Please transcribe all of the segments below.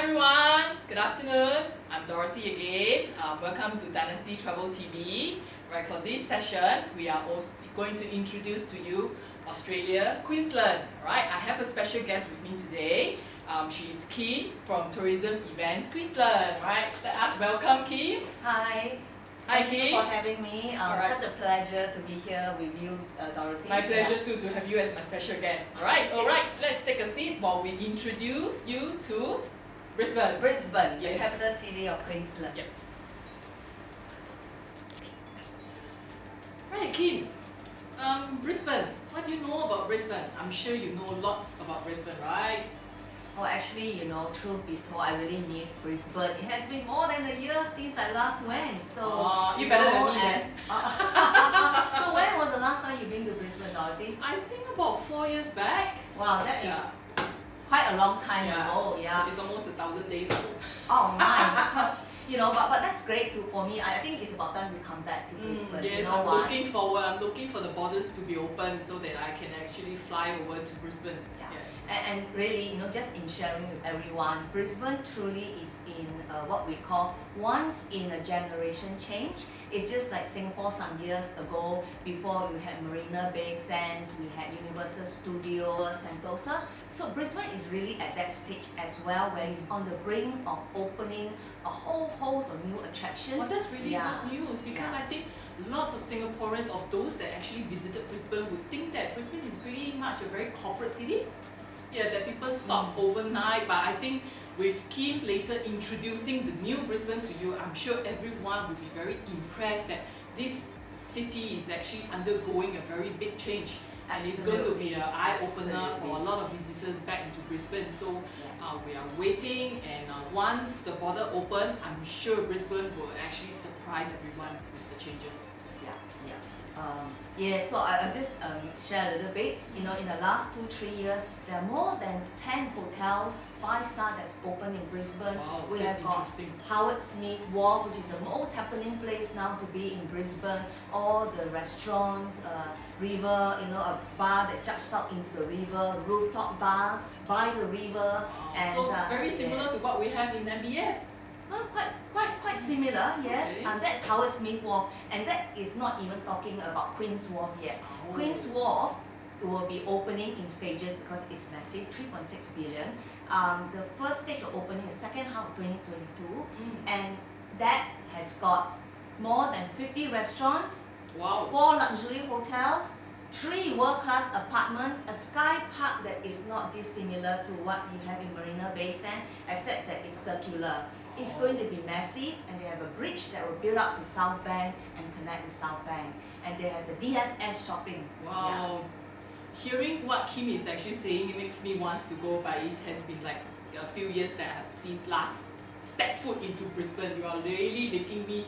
everyone, good afternoon. I'm Dorothy again. Welcome to Dynasty Travel TV. Right, for this session, we are also going to introduce to you Australia, Queensland. Right, I have a special guest with me today. She's Kim from Tourism Events Queensland. Right, let us welcome Kim. Hi. Hi, Thank you Kim. for having me. Alright. Such a pleasure to be here with you, Dorothy. My pleasure too to have you as my special guest. Alright, let's take a seat while we introduce you to Brisbane. Brisbane, Yes. the capital city of Queensland. Yep. Right, Kim. Brisbane. What do you know about Brisbane? I'm sure you know lots about Brisbane, right? Oh, actually, truth be told, I really miss Brisbane. It has been more than a year since I last went. So You better than me and, then. So when was the last time you've been to Brisbane, Dorothy? I think about 4 years back. Wow, that is Yeah. quite a long time Yeah. ago. Yeah. It's almost 1,000 days ago. Oh my gosh. But that's great too for me. I think it's about time we come back to Brisbane. Yes, You know I'm why? looking forward. I'm looking for the borders to be open so that I can actually fly over to Brisbane. Yeah. And really, just in sharing with everyone, Brisbane truly is in what we call once in a generation change. It's just like Singapore some years ago, before you had Marina Bay Sands, we had Universal Studios, Sentosa. So Brisbane is really at that stage as well, where it's on the brink of opening a whole host of new attractions. Well, that's really Yeah. good news because Yeah. I think lots of Singaporeans, of those that actually visited Brisbane, would think that Brisbane is pretty much a very corporate city. Yeah, that people stop overnight, but I think with Kim later introducing the new Brisbane to you, I'm sure everyone will be very impressed that this city is actually undergoing a very big change. And it's going to be an eye-opener for a lot of visitors back into Brisbane. So we are waiting, and once the border open, I'm sure Brisbane will actually surprise everyone with the changes. So I'll just share a little bit. In the last 2-3 years, there are more than 10 hotels, 5-star that's open in Brisbane. Wow, We that's have got interesting. Howard Smith Wharf, which is the most happening place now to be in Brisbane. All the restaurants, river, a bar that juts out into the river, rooftop bars by the river. And So it's very similar yes. to what we have in MBS. Quite similar, yes. Okay. And that's Howard Smith Wharf, and that is not even talking about Queen's Wharf yet. Oh. Queen's Wharf will be opening in stages because it's massive, 3.6 billion. The first stage of opening is second half of 2022, and that has got more than 50 restaurants, Wow. 4 luxury hotels, 3 world-class apartments, a sky park that is not dissimilar to what you have in Marina Bay Sands, except that it's circular. It's going to be massive, and they have a bridge that will build up to South Bank and connect with South Bank. And they have the DFS shopping. Wow. Hearing what Kim is actually saying, it makes me want to go, but it has been like a few years that I have seen last step foot into Brisbane. You are really making me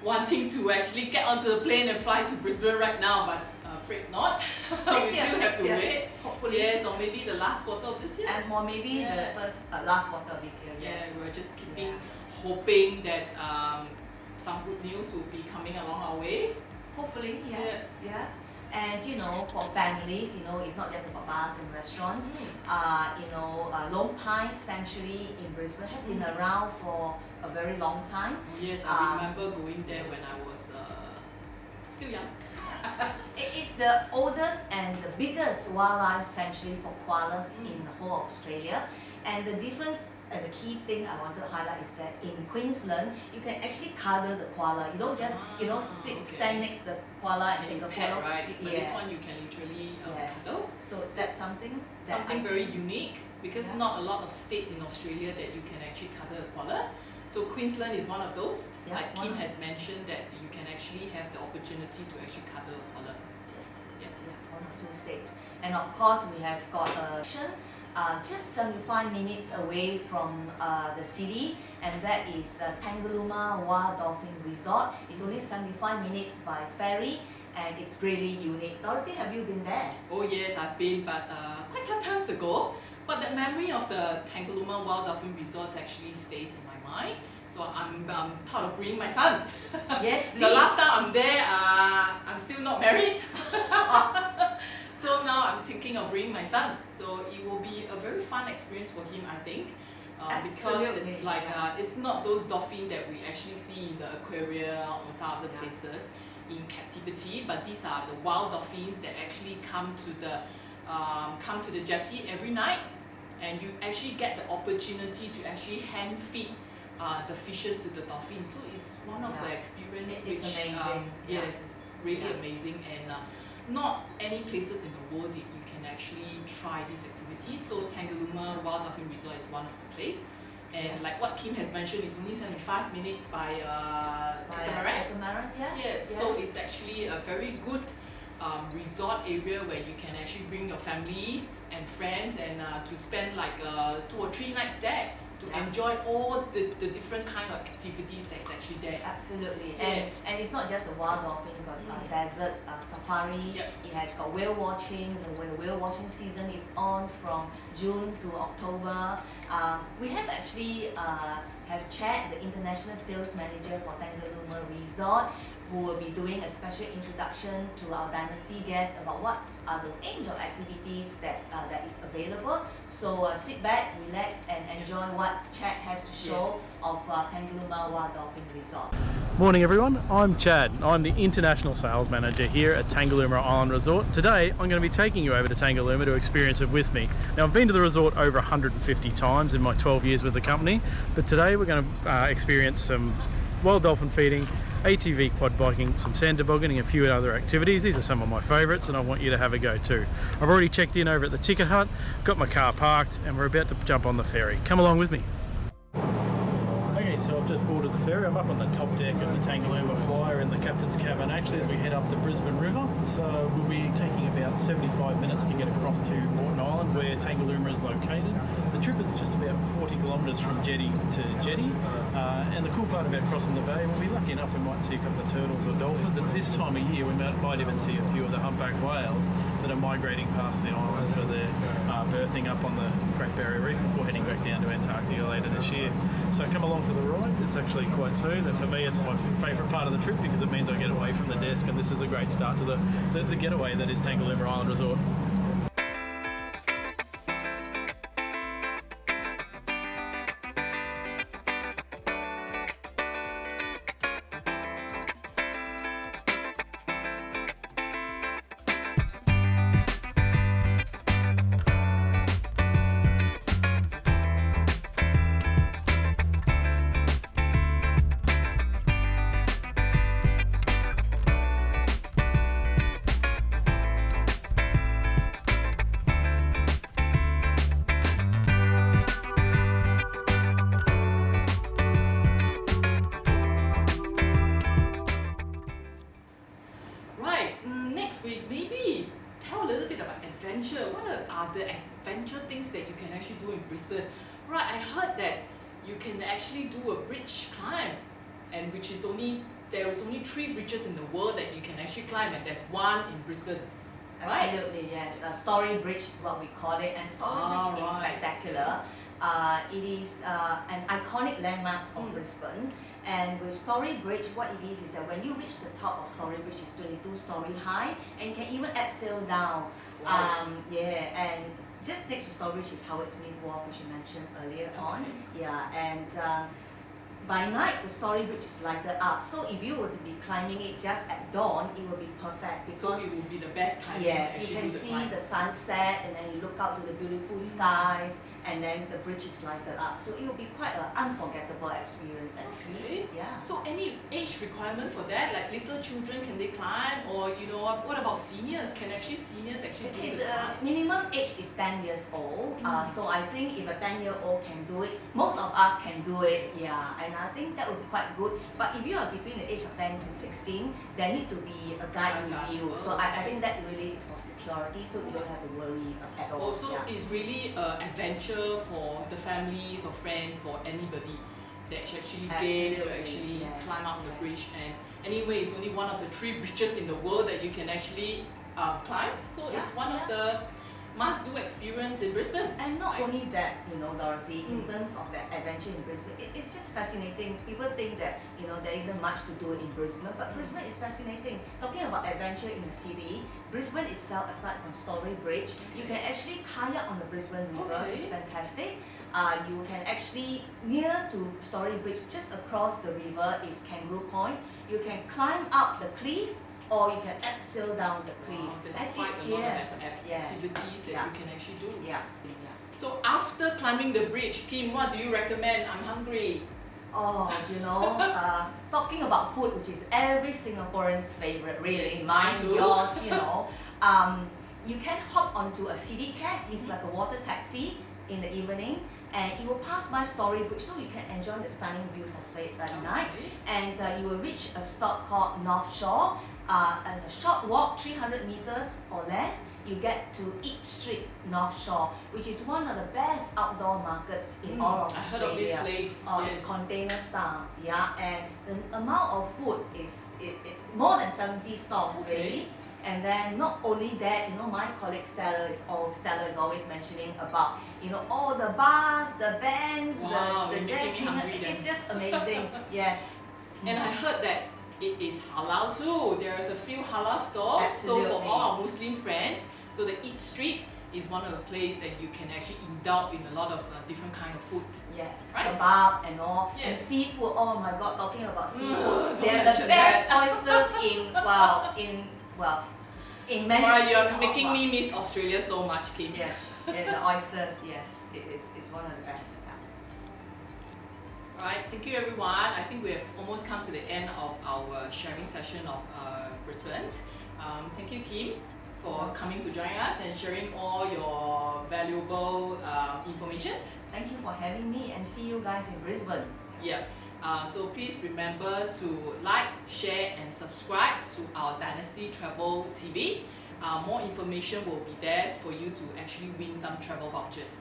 wanting to actually get onto the plane and fly to Brisbane right now, but afraid not. Next we year, still have to wait. hopefully. Yes, or maybe the last quarter of this year. Or maybe Yeah. the last quarter of this year, yes. Yeah, we're just keeping hoping that some good news will be coming along our way. Hopefully, yes. Yeah. And for families, it's not just about bars and restaurants. Lone Pine Sanctuary in Brisbane has been around for a very long time. Yes, I remember going there when I was still young. It's the oldest and the biggest wildlife sanctuary for koalas in the whole of Australia. And the difference and the key thing I want to highlight is that in Queensland, you can actually cuddle the koala. You don't just, stand next to the koala and take a Pet, photo. right? But Yes. this one you can literally Yes. cuddle. So that's something that Something I very think- unique because Yeah. not a lot of states in Australia that you can actually cuddle a koala. So Queensland is one of those. Yeah, Like Kim one. has mentioned that you can actually have the opportunity to actually cuddle a koala. Yeah, one or 2 states. And of course, we have got a just 75 minutes away from the city, and that is Tangalooma Wild Dolphin Resort. It's only 75 minutes by ferry, and it's really unique. Dorothy, have you been there? Oh yes, I've been, but quite some times ago. But the memory of the Tangalooma Wild Dolphin Resort actually stays in my mind. So I'm thought of bringing my son. Yes, please. The last time I'm there, I'm still not married. So now I'm thinking of bringing my son. So it will be a very fun experience for him, I think. because it's like it's not those dolphins that we actually see in the aquarium or some other places in captivity, but these are the wild dolphins that actually come to the jetty every night, and you actually get the opportunity to actually hand feed the fishes to the dolphin. So it's one of the experience which yes, it's really amazing, and not any places in the world that you can actually try these activities. So Tangalooma Wild Dolphin Resort is one of the places. And like what Kim has mentioned, it's only 75 minutes by catamaran. Yes. So it's actually a very good resort area where you can actually bring your families and friends and to spend like 2 or 3 nights there to enjoy all the different kind of activities that's actually there. Absolutely. And it's not just a wild dolphin, but desert safari. It has got whale watching. When the whale watching season is on from June to October. We have actually have Chad, the international sales manager for Tangalooma Resort, who will be doing a special introduction to our dynasty guests about what are the range of activities that is available. So sit back, relax, and enjoy what Chad has to show of Tangalooma Wild Dolphin Resort. Morning everyone, I'm Chad. I'm the International Sales Manager here at Tangalooma Island Resort. Today I'm going to be taking you over to Tangalooma to experience it with me. Now I've been to the resort over 150 times in my 12 years with the company, but today we're going to experience some wild dolphin feeding, ATV quad biking, some sand tobogganing, and a few other activities. These are some of my favourites and I want you to have a go too. I've already checked in over at the ticket hut, got my car parked, and we're about to jump on the ferry. Come along with me. Okay, so I've just boarded the ferry. I'm up on the top deck of the Tangalooma Flyer in the captain's cabin actually as we head up the Brisbane River. So we'll be taking about 75 minutes to get across to Moreton Island where Tangalooma is located. The trip is just about 40 kilometres from jetty to jetty. And the cool part about crossing the bay, we'll be lucky enough we might see a couple of turtles or dolphins. And this time of year we might even see a few of the humpback whales that are migrating past the island for their berthing up on the Great Barrier Reef before heading back down to Antarctica later this year. So come along for the ride. It's actually quite smooth, and for me it's my favourite part of the trip because it means I get away from the desk, and this is a great start to the getaway that is Tangalooma Island Resort. What are the adventure things that you can actually do in Brisbane? Right, I heard that you can actually do a bridge climb, and there is only 3 bridges in the world that you can actually climb, and there's one in Brisbane. Right? Absolutely, yes. Story Bridge is what we call it, and Story Bridge is spectacular. It is an iconic landmark of Brisbane. And with Story Bridge, what it is that when you reach the top of Story Bridge, it's 22-story high, and you can even abseil down. Wow. And just next to Story Bridge is Howard Smith Wharf, which you mentioned earlier on. Yeah, and by night the Story Bridge is lighted up. So if you were to be climbing it just at dawn, it will be perfect because so it will be the best time. Yes, you can see the sunset, and then you look out to the beautiful skies. And then the bridge is lighted up, so it will be quite an unforgettable experience. Okay. Yeah. So any age requirement for that? Like little children, can they climb? Or what about seniors? Can seniors actually do the climb? The minimum age is 10 years old. So I think if a 10-year-old can do it, most of us can do it. Yeah. And I think that would be quite good. But if you are between the age of 10 to 16, there need to be a guide with you. So I think that really is for security, so you don't have to worry at all. Also, it's really an adventure for the families or friends, for anybody that's actually game to actually climb up the bridge. And anyway, it's only one of the 3 bridges in the world that you can actually climb. So it's one of the must-do experience in Brisbane. And not Right. only that, you know, Dorothy, in Mm. terms of the adventure in Brisbane, it's just fascinating. People think that, you know, there isn't much to do in Brisbane, but Brisbane is fascinating. Talking about adventure in the city, Brisbane itself, aside from Story Bridge, you can actually kayak on the Brisbane River. Okay. It's fantastic. You can actually, near to Story Bridge, just across the river is Kangaroo Point. You can climb up the cliff, or you can abseil down the cliff. Wow, there's And quite it's- a lot yes, of yes, activities that yeah. you can actually do. Yeah. So after climbing the bridge, Kim, what do you recommend? I'm hungry. Oh, you know, talking about food, which is every Singaporean's favorite, really, Yes, mine, mine too. yours, you know. You can hop onto a city cab. It's like a water taxi in the evening, and it will pass by Story Bridge, so you can enjoy the stunning views, I said, at night. Okay. And you will reach a stop called Northshore, and a short walk, 300 meters or less, you get to Eat Street Northshore, which is one of the best outdoor markets in all of I heard Australia. of this place. Oh, yes. it's container style, yeah, and the amount of food is it's more than 70 stalls, Okay. really. And then not only that, you know, my colleague Stella is always mentioning about, you know, all the bars, the bands, Wow, the you're jazz making me singer. hungry It's then. just amazing. Yes. And I heard that it is halal too. There's a few halal stores. So for Absolutely. all our Muslim friends, so the Eat Street is one of the places that you can actually indulge in a lot of different kind of food. Yes, Right? kebab and all, and Yes. seafood. Oh my God, talking about seafood, don't they're the mention best that. oysters in many. Wow, you're in- making wow. me miss Australia so much, Kim. Yeah, yeah, the oysters. Yes, it's one of the best. Yeah. Alright, thank you everyone. I think we have almost come to the end of our sharing session of Brisbane. Thank you, Kim, for coming to join us and sharing all your valuable information. Thank you for having me, and see you guys in Brisbane. Yeah. So please remember to like, share and subscribe to our Dynasty Travel TV. More information will be there for you to actually win some travel vouchers.